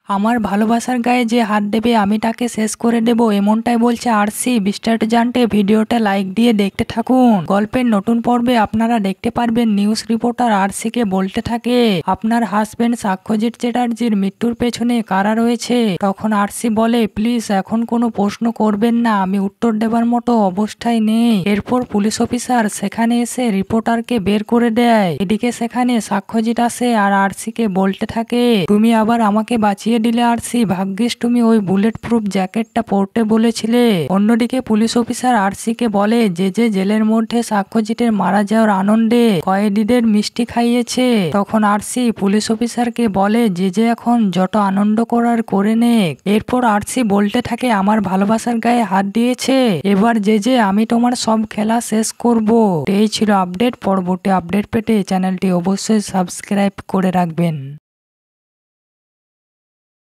আমার ভালোবাসার গায়ে যে হাত দেবে আমি তাকে শেষ করে দেব, এমনটাই বলছে আরসি। বিস্তারিত জানতে ভিডিওটা লাইক দিয়ে দেখতে থাকুন। গল্পের নতুন পর্বে আপনারা দেখতে পারবেন নিউজ রিপোর্টার আরসিকে বলতে থাকে, আপনার হাজবেন্ড সাক্ষ্যজিৎ চ্যাটার্জির মৃত্যুর পেছনে কারা রয়েছে। তখন আরসি বলে, প্লিজ এখন কোনো প্রশ্ন করবেন না, আমি উত্তর দেবার মতো অবস্থায় নেই। এরপর পুলিশ অফিসার সেখানে এসে রিপোর্টারকে বের করে দেয়। এদিকে সেখানে সাক্ষ্যজিৎ আসে আর আরসিকে বলতে থাকে, তুমি আবার আমাকে বাঁচিয়ে দিলে আরসি, ভাগ্যিস তুমি ওই বুলেট প্রুফ জ্যাকেটটা পরতে বলেছিলে। অন্যদিকে পুলিশ অফিসার আরসিকে বলে, যে জেলের মধ্যে সাক্ষ্যজিতের মারা যাওয়ার আনন্দে কয়েদিদের মিষ্টি খাইয়েছে। তখন আরসি পুলিশ অফিসারকে বলে, যে এখন যত আনন্দ করার করে নেক। এরপর আরসি বলতে থাকে, আমার ভালোবাসার গায়ে হাত দিয়েছে, এবার যে আমি তোমার সব খেলা শেষ করব। এই ছিল আপডেট। পরবর্তী আপডেট পেতে চ্যানেলটি অবশ্যই সাবস্ক্রাইব করে রাখবেন।